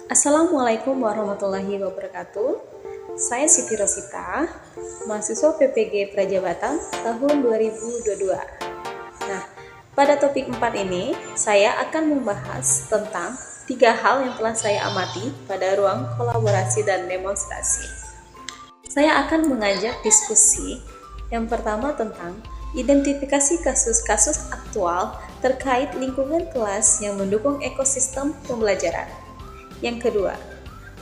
Assalamualaikum warahmatullahi wabarakatuh. Saya Siti Rosita, mahasiswa PPG Prajabatan tahun 2022. Nah, pada topik 4 ini, saya akan membahas tentang 3 hal yang telah saya amati pada ruang kolaborasi dan demonstrasi. Saya akan mengajak diskusi yang pertama tentang identifikasi kasus-kasus aktual terkait lingkungan kelas yang mendukung ekosistem pembelajaran. Yang kedua,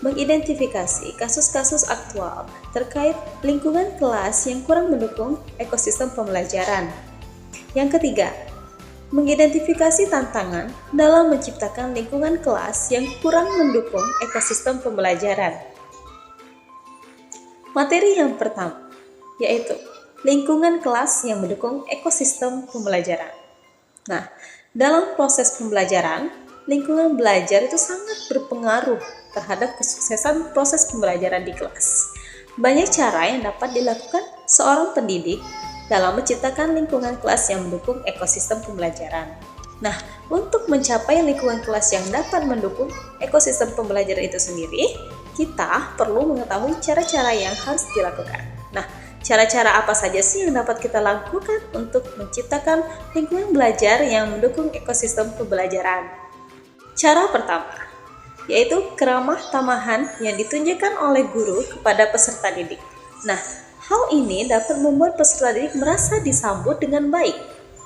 mengidentifikasi kasus-kasus aktual terkait lingkungan kelas yang kurang mendukung ekosistem pembelajaran. Yang ketiga, mengidentifikasi tantangan dalam menciptakan lingkungan kelas yang kurang mendukung ekosistem pembelajaran. Materi yang pertama, yaitu lingkungan kelas yang mendukung ekosistem pembelajaran. Nah, dalam proses pembelajaran, lingkungan belajar itu sangat berpengaruh terhadap kesuksesan proses pembelajaran di kelas. Banyak cara yang dapat dilakukan seorang pendidik dalam menciptakan lingkungan kelas yang mendukung ekosistem pembelajaran. Nah, untuk mencapai lingkungan kelas yang dapat mendukung ekosistem pembelajaran itu sendiri, kita perlu mengetahui cara-cara yang harus dilakukan. Nah, cara-cara apa saja sih yang dapat kita lakukan untuk menciptakan lingkungan belajar yang mendukung ekosistem pembelajaran? Cara pertama, yaitu keramah tamahan yang ditunjukkan oleh guru kepada peserta didik. Nah, hal ini dapat membuat peserta didik merasa disambut dengan baik.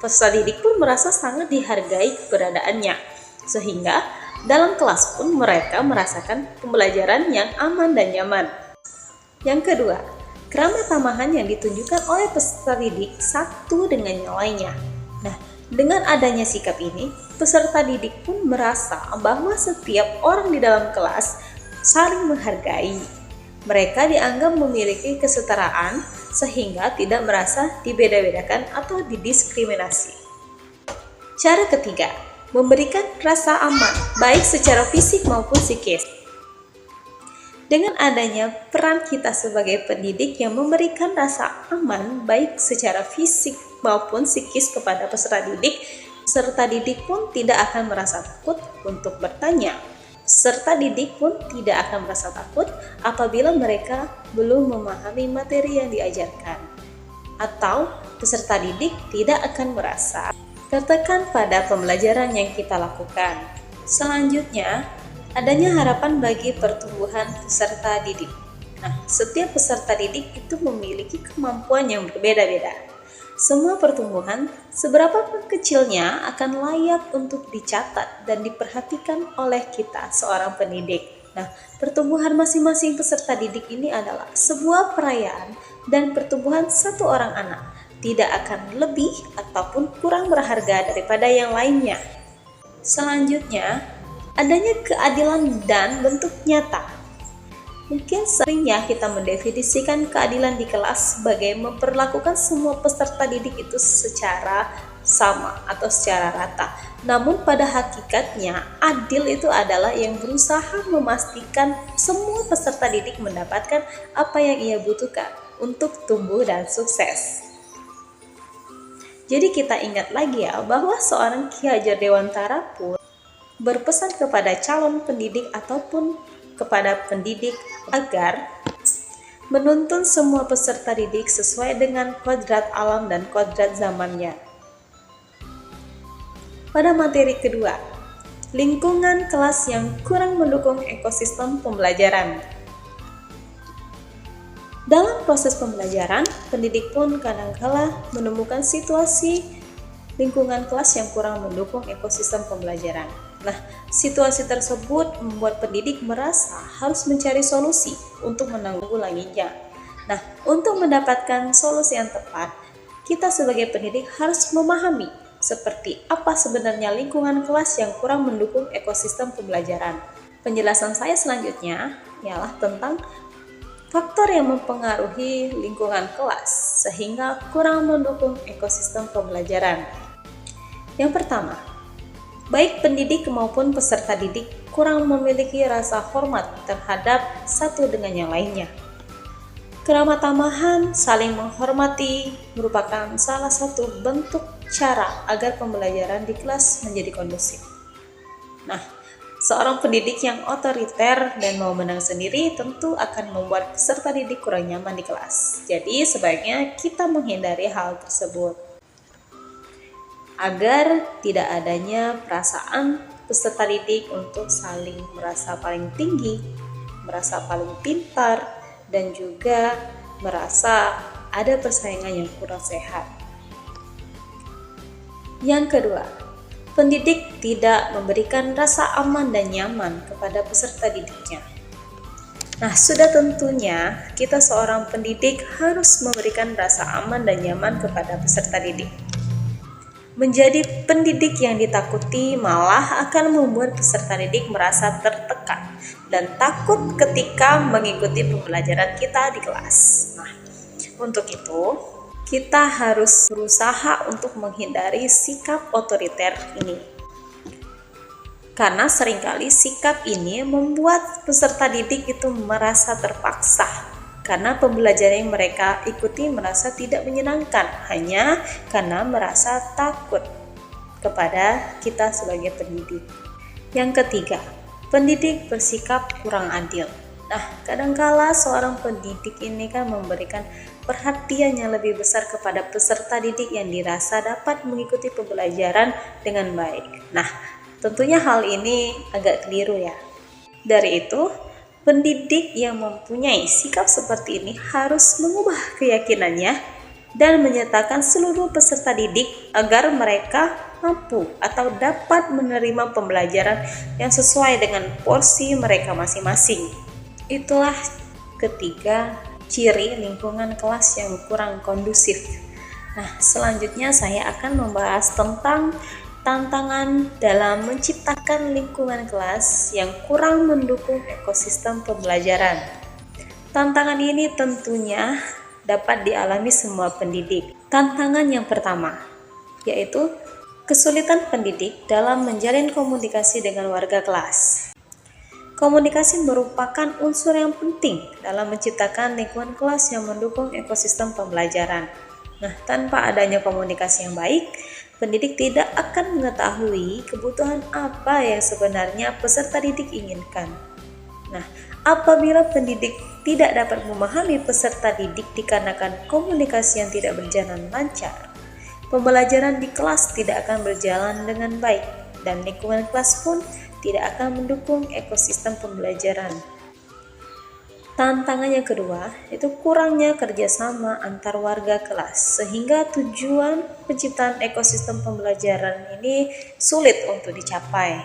Peserta didik pun merasa sangat dihargai keberadaannya, sehingga dalam kelas pun mereka merasakan pembelajaran yang aman dan nyaman. Yang kedua, keramah tamahan yang ditunjukkan oleh peserta didik satu dengan yang lainnya. Nah, dengan adanya sikap ini, peserta didik pun merasa bahwa setiap orang di dalam kelas saling menghargai. Mereka dianggap memiliki kesetaraan sehingga tidak merasa dibeda-bedakan atau didiskriminasi. Cara ketiga, memberikan rasa aman, baik secara fisik maupun psikis. Dengan adanya peran kita sebagai pendidik yang memberikan rasa aman baik secara fisik maupun psikis kepada peserta didik pun tidak akan merasa takut untuk bertanya. Peserta didik pun tidak akan merasa takut apabila mereka belum memahami materi yang diajarkan. Atau peserta didik tidak akan merasa tertekan pada pembelajaran yang kita lakukan. Selanjutnya, adanya harapan bagi pertumbuhan peserta didik. Nah, setiap peserta didik itu memiliki kemampuan yang berbeda-beda. Semua pertumbuhan, seberapa pun kecilnya, akan layak untuk dicatat dan diperhatikan oleh kita, seorang pendidik. Nah, pertumbuhan masing-masing peserta didik ini adalah sebuah perayaan dan pertumbuhan satu orang anak tidak akan lebih ataupun kurang berharga daripada yang lainnya. Selanjutnya, adanya keadilan dan bentuk nyata. Mungkin seringnya kita mendefinisikan keadilan di kelas sebagai memperlakukan semua peserta didik itu secara sama atau secara rata. Namun pada hakikatnya, adil itu adalah yang berusaha memastikan semua peserta didik mendapatkan apa yang ia butuhkan untuk tumbuh dan sukses. Jadi kita ingat lagi ya, bahwa seorang Ki Hajar Dewantara pun berpesan kepada calon pendidik ataupun kepada pendidik agar menuntun semua peserta didik sesuai dengan kodrat alam dan kodrat zamannya. Pada materi kedua, lingkungan kelas yang kurang mendukung ekosistem pembelajaran. Dalam proses pembelajaran, pendidik pun kadangkala menemukan situasi lingkungan kelas yang kurang mendukung ekosistem pembelajaran. Nah, situasi tersebut membuat pendidik merasa harus mencari solusi untuk menanggulanginya. Nah, untuk mendapatkan solusi yang tepat, kita sebagai pendidik harus memahami seperti apa sebenarnya lingkungan kelas yang kurang mendukung ekosistem pembelajaran. Penjelasan saya selanjutnya ialah tentang faktor yang mempengaruhi lingkungan kelas sehingga kurang mendukung ekosistem pembelajaran. Yang pertama, baik pendidik maupun peserta didik kurang memiliki rasa hormat terhadap satu dengan yang lainnya. Keramah tamahan, saling menghormati merupakan salah satu bentuk cara agar pembelajaran di kelas menjadi kondusif. Nah, Seorang pendidik yang otoriter dan mau menang sendiri tentu akan membuat peserta didik kurang nyaman di kelas. Jadi sebaiknya kita menghindari hal tersebut agar tidak adanya perasaan peserta didik untuk saling merasa paling tinggi, merasa paling pintar, dan juga merasa ada persaingan yang kurang sehat. Yang kedua, pendidik tidak memberikan rasa aman dan nyaman kepada peserta didiknya. Nah, sudah tentunya kita seorang pendidik harus memberikan rasa aman dan nyaman kepada peserta didik. Menjadi pendidik yang ditakuti malah akan membuat peserta didik merasa tertekan dan takut ketika mengikuti pembelajaran kita di kelas. Nah, untuk itu kita harus berusaha untuk menghindari sikap otoriter ini. Karena seringkali sikap ini membuat peserta didik itu merasa terpaksa karena pembelajaran yang mereka ikuti merasa tidak menyenangkan hanya karena merasa takut kepada kita sebagai pendidik. Yang ketiga, pendidik bersikap kurang adil. Nah, kadangkala seorang pendidik ini kan memberikan perhatian yang lebih besar kepada peserta didik yang dirasa dapat mengikuti pembelajaran dengan baik. Nah, tentunya hal ini agak keliru ya. Dari itu, pendidik yang mempunyai sikap seperti ini harus mengubah keyakinannya dan menyatakan seluruh peserta didik agar mereka mampu atau dapat menerima pembelajaran yang sesuai dengan porsi mereka masing-masing. Itulah ketiga ciri lingkungan kelas yang kurang kondusif. Nah, selanjutnya saya akan membahas tentang tantangan dalam menciptakan lingkungan kelas yang kurang mendukung ekosistem pembelajaran. Tantangan ini tentunya dapat dialami semua pendidik. Tantangan yang pertama yaitu kesulitan pendidik dalam menjalin komunikasi dengan warga kelas. Komunikasi merupakan unsur yang penting dalam menciptakan lingkungan kelas yang mendukung ekosistem pembelajaran. Nah, tanpa adanya komunikasi yang baik, pendidik tidak akan mengetahui kebutuhan apa yang sebenarnya peserta didik inginkan. Nah, apabila pendidik tidak dapat memahami peserta didik dikarenakan komunikasi yang tidak berjalan lancar, pembelajaran di kelas tidak akan berjalan dengan baik dan lingkungan kelas pun tidak akan mendukung ekosistem pembelajaran. Tantangan yang kedua itu kurangnya kerjasama antar warga kelas, sehingga tujuan penciptaan ekosistem pembelajaran ini sulit untuk dicapai.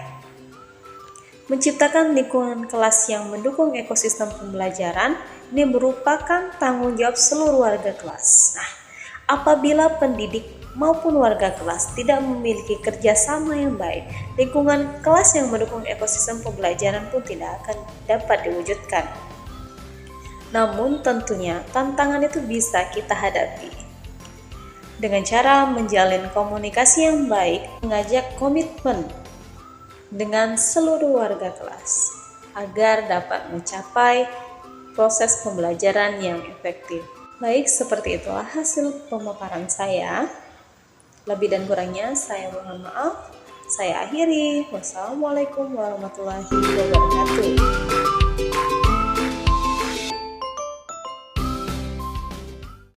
Menciptakan lingkungan kelas yang mendukung ekosistem pembelajaran ini merupakan tanggung jawab seluruh warga kelas. Nah, apabila pendidik maupun warga kelas tidak memiliki kerjasama yang baik, lingkungan kelas yang mendukung ekosistem pembelajaran pun tidak akan dapat diwujudkan. Namun tentunya tantangan itu bisa kita hadapi dengan cara menjalin komunikasi yang baik, mengajak komitmen dengan seluruh warga kelas agar dapat mencapai proses pembelajaran yang efektif. Baik, seperti itulah hasil pemaparan saya. Lebih dan kurangnya saya mohon maaf. Saya akhiri. Wassalamualaikum warahmatullahi wabarakatuh.